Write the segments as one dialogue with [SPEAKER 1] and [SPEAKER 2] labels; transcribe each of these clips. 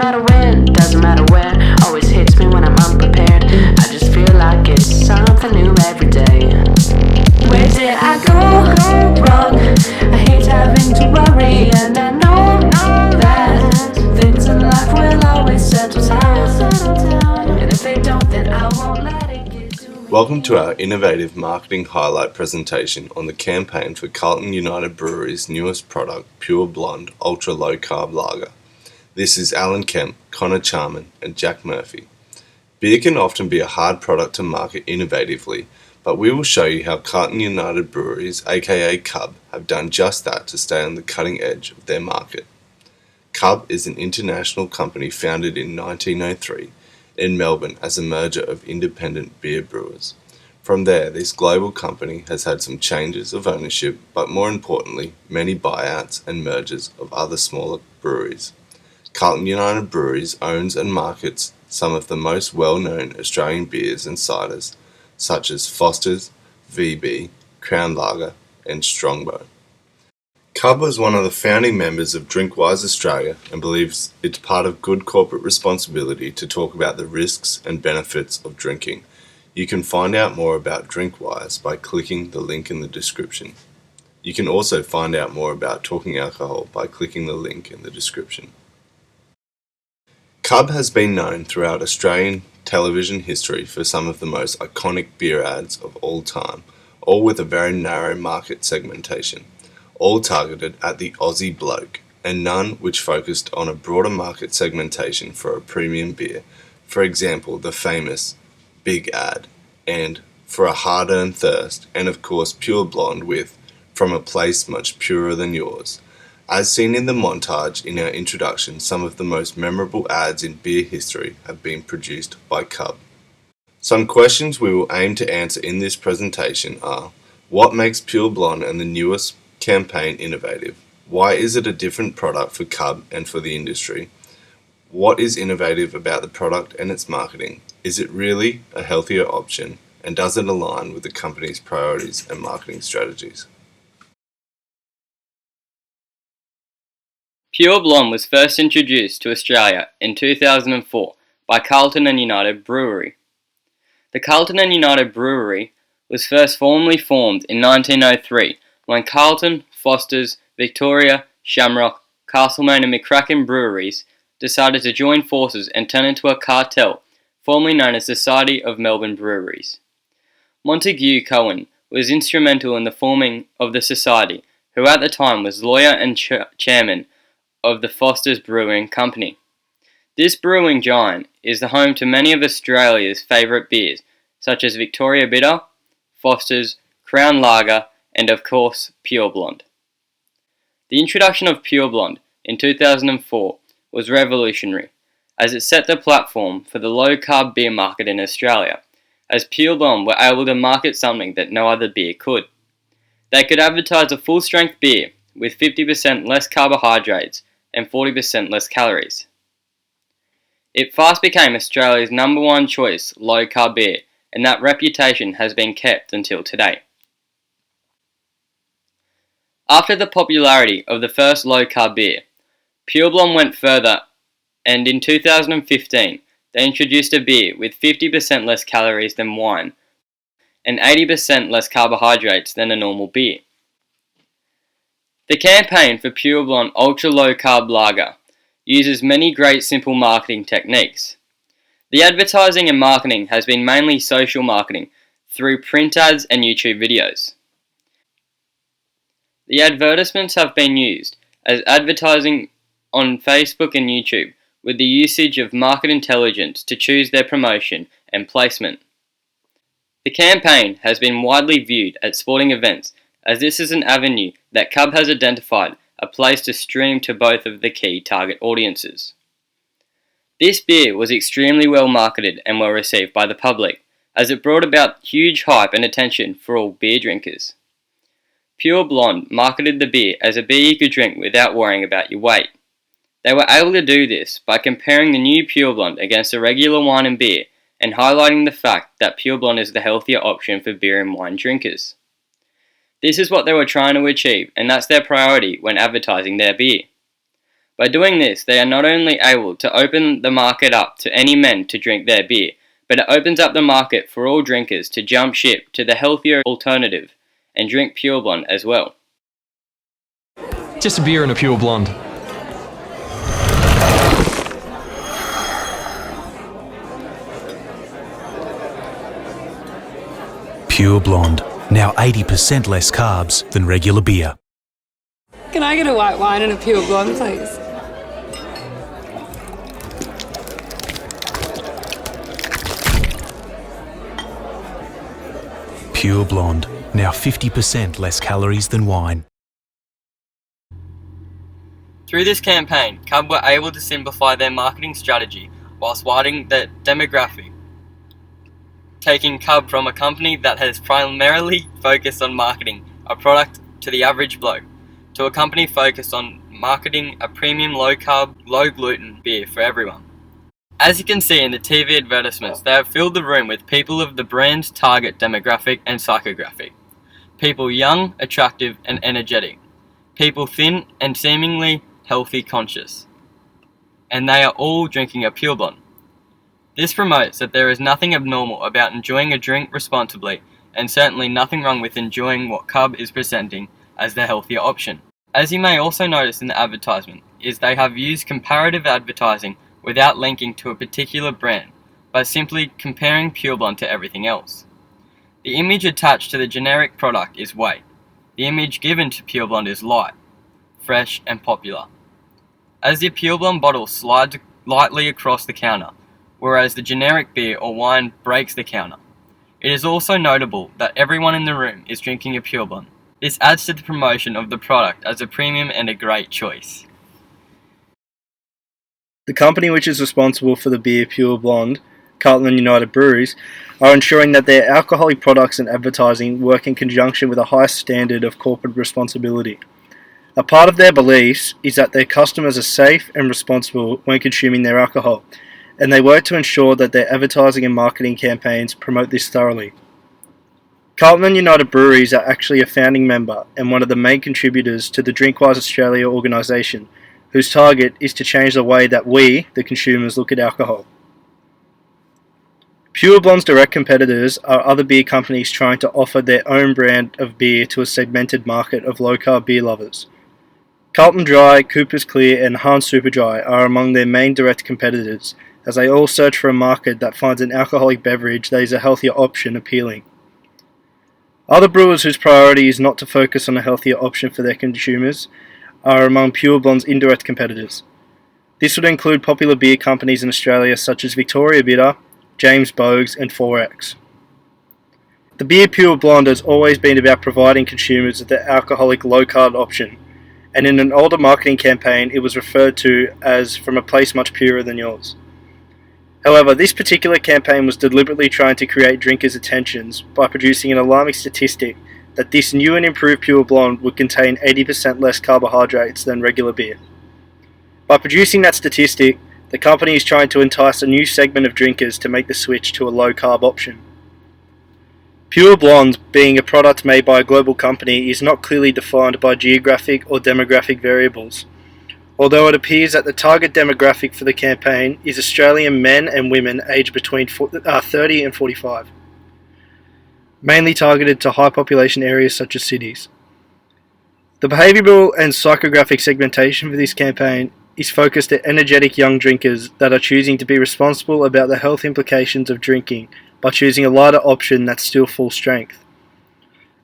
[SPEAKER 1] matter when, doesn't matter where. Always hits me when I'm unprepared. I just feel like it's something new every day. Where did I go wrong? I hate having to worry, and I know that things in life will always settle down. And if they don't, then I won't let it get to me.
[SPEAKER 2] Welcome to our innovative marketing highlight presentation on the campaign for Carlton United Breweries' newest product, Pure Blonde Ultra Low Carb Lager. This is Allan, Kemp, Connor Charman, and Jack Murphy. Beer can often be a hard product to market innovatively, but we will show you how Carlton United Breweries, aka Carb, have done just that to stay on the cutting edge of their market. Carb is an international company founded in 1903 in Melbourne as a merger of independent beer brewers. From there, this global company has had some changes of ownership, but more importantly, many buyouts and mergers of other smaller breweries. Carlton United Breweries owns and markets some of the most well-known Australian beers and ciders, such as Foster's, VB, Crown Lager, and Strongbow. Carb was one of the founding members of Drinkwise Australia and believes it's part of good corporate responsibility to talk about the risks and benefits of drinking. You can find out more about Drinkwise by clicking the link in the description. You can also find out more about Talking Alcohol by clicking the link in the description. Carb has been known throughout Australian television history for some of the most iconic beer ads of all time, all with a very narrow market segmentation, all targeted at the Aussie bloke, and none which focused on a broader market segmentation for a premium beer, for example the famous Big Ad, and For a Hard-Earned Thirst, and of course Pure Blonde with From a Place Much Purer Than Yours. As seen in the montage in our introduction, some of the most memorable ads in beer history have been produced by Carb. Some questions we will aim to answer in this presentation are: what makes Pure Blonde and the newest campaign innovative? Why is it a different product for Carb and for the industry? What is innovative about the product and its marketing? Is it really a healthier option? And does it align with the company's priorities and marketing strategies?
[SPEAKER 3] Pure Blonde was first introduced to Australia in 2004 by Carlton and United Brewery. The Carlton and United Brewery was first formally formed in 1903 when Carlton, Foster's, Victoria, Shamrock, Castlemaine and McCracken breweries decided to join forces and turn into a cartel, formerly known as Society of Melbourne Breweries. Montague Cohen was instrumental in the forming of the society, who at the time was lawyer and chairman of the Foster's Brewing Company. This brewing giant is the home to many of Australia's favourite beers, such as Victoria Bitter, Foster's, Crown Lager, and of course Pure Blonde. The introduction of Pure Blonde in 2004 was revolutionary, as it set the platform for the low-carb beer market in Australia, as Pure Blonde were able to market something that no other beer could. They could advertise a full-strength beer with 50% less carbohydrates and 40% less calories. It fast became Australia's #1 choice low-carb beer, and that reputation has been kept until today. After the popularity of the first low-carb beer, Pure Blonde went further, and in 2015 they introduced a beer with 50% less calories than wine and 80% less carbohydrates than a normal beer. The campaign for Pure Blonde Ultra Low Carb Lager uses many great simple marketing techniques. The advertising and marketing has been mainly social marketing through print ads and YouTube videos. The advertisements have been used as advertising on Facebook and YouTube with the usage of market intelligence to choose their promotion and placement. The campaign has been widely viewed at sporting events, as this is an avenue that Carb has identified a place to stream to both of the key target audiences. This beer was extremely well marketed and well received by the public, as it brought about huge hype and attention for all beer drinkers. Pure Blonde marketed the beer as a beer you could drink without worrying about your weight. They were able to do this by comparing the new Pure Blonde against a regular wine and beer and highlighting the fact that Pure Blonde is the healthier option for beer and wine drinkers. This is what they were trying to achieve, and that's their priority when advertising their beer. By doing this, they are not only able to open the market up to any men to drink their beer, but it opens up the market for all drinkers to jump ship to the healthier alternative and drink Pure Blonde as well.
[SPEAKER 4] Just a beer and a Pure Blonde.
[SPEAKER 5] Pure Blonde, now 80% less carbs than regular beer.
[SPEAKER 6] Can I get a white wine and a Pure Blonde, please?
[SPEAKER 5] Pure Blonde, now 50% less calories than wine.
[SPEAKER 3] Through this campaign, Carb were able to simplify their marketing strategy whilst widening the demographic, taking Carb from a company that has primarily focused on marketing a product to the average bloke, to a company focused on marketing a premium low-carb, low-gluten beer for everyone. As you can see in the TV advertisements, they have filled the room with people of the brand's target demographic and psychographic. People young, attractive and energetic. People thin and seemingly healthy conscious. And they are all drinking a Pure Blonde. This promotes that there is nothing abnormal about enjoying a drink responsibly, and certainly nothing wrong with enjoying what Carb is presenting as the healthier option. As you may also notice in the advertisement, is they have used comparative advertising without linking to a particular brand, by simply comparing Pure Blonde to everything else. The image attached to the generic product is white. The image given to Pure Blonde is light, fresh and popular. As the Pure Blonde bottle slides lightly across the counter, whereas the generic beer or wine breaks the counter. It is also notable that everyone in the room is drinking a Pure Blonde. This adds to the promotion of the product as a premium and a great choice.
[SPEAKER 7] The company which is responsible for the beer Pure Blonde, Carlton United Breweries, are ensuring that their alcoholic products and advertising work in conjunction with a high standard of corporate responsibility. A part of their beliefs is that their customers are safe and responsible when consuming their alcohol, and they work to ensure that their advertising and marketing campaigns promote this thoroughly. Carlton United Breweries are actually a founding member and one of the main contributors to the Drinkwise Australia organisation, whose target is to change the way that we, the consumers, look at alcohol. Pure Blonde's direct competitors are other beer companies trying to offer their own brand of beer to a segmented market of low-carb beer lovers. Carlton Dry, Cooper's Clear and Hahn Super Dry are among their main direct competitors, as they all search for a market that finds an alcoholic beverage that is a healthier option appealing. Other brewers whose priority is not to focus on a healthier option for their consumers are among Pure Blonde's indirect competitors. This would include popular beer companies in Australia such as Victoria Bitter, James Boag's and 4X. The beer Pure Blonde has always been about providing consumers with the alcoholic low-carb option, and in an older marketing campaign it was referred to as "from a place much purer than yours." However, this particular campaign was deliberately trying to create drinkers' attentions by producing an alarming statistic that this new and improved Pure Blonde would contain 80% less carbohydrates than regular beer. By producing that statistic, the company is trying to entice a new segment of drinkers to make the switch to a low-carb option. Pure Blonde, being a product made by a global company, is not clearly defined by geographic or demographic variables, although it appears that the target demographic for the campaign is Australian men and women aged between 30 and 45, mainly targeted to high population areas such as cities. The behavioural and psychographic segmentation for this campaign is focused at energetic young drinkers that are choosing to be responsible about the health implications of drinking by choosing a lighter option that's still full strength.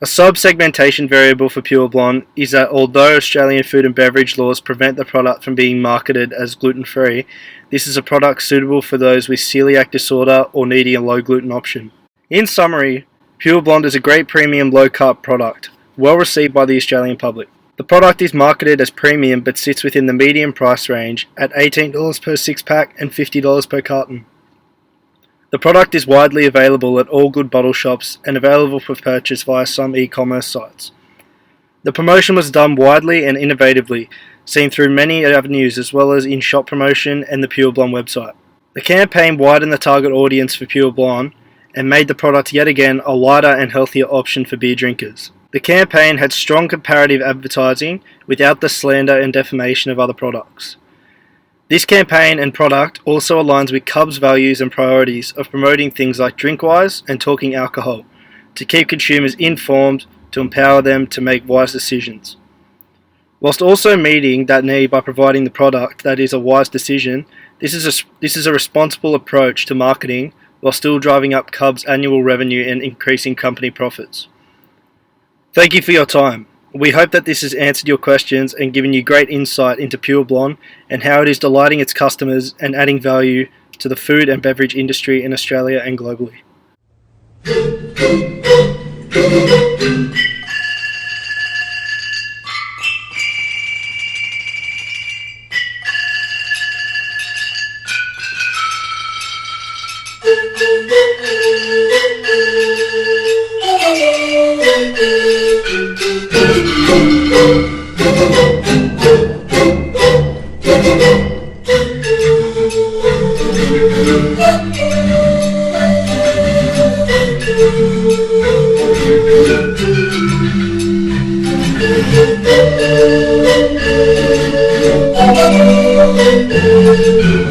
[SPEAKER 7] A sub-segmentation variable for Pure Blonde is that although Australian food and beverage laws prevent the product from being marketed as gluten-free, this is a product suitable for those with celiac disorder or needing a low-gluten option. In summary, Pure Blonde is a great premium low-carb product, well received by the Australian public. The product is marketed as premium but sits within the medium price range at $18 per 6-pack and $50 per carton. The product is widely available at all good bottle shops and available for purchase via some e-commerce sites. The promotion was done widely and innovatively, seen through many avenues as well as in shop promotion and the Pure Blonde website. The campaign widened the target audience for Pure Blonde and made the product yet again a lighter and healthier option for beer drinkers. The campaign had strong comparative advertising without the slander and defamation of other products. This campaign and product also aligns with Cub's values and priorities of promoting things like Drinkwise and Talking Alcohol to keep consumers informed, to empower them to make wise decisions. Whilst also meeting that need by providing the product that is a wise decision, this is a responsible approach to marketing while still driving up Cub's annual revenue and increasing company profits. Thank you for your time. We hope that this has answered your questions and given you great insight into Pure Blonde and how it is delighting its customers and adding value to the food and beverage industry in Australia and globally.
[SPEAKER 1] Thank you.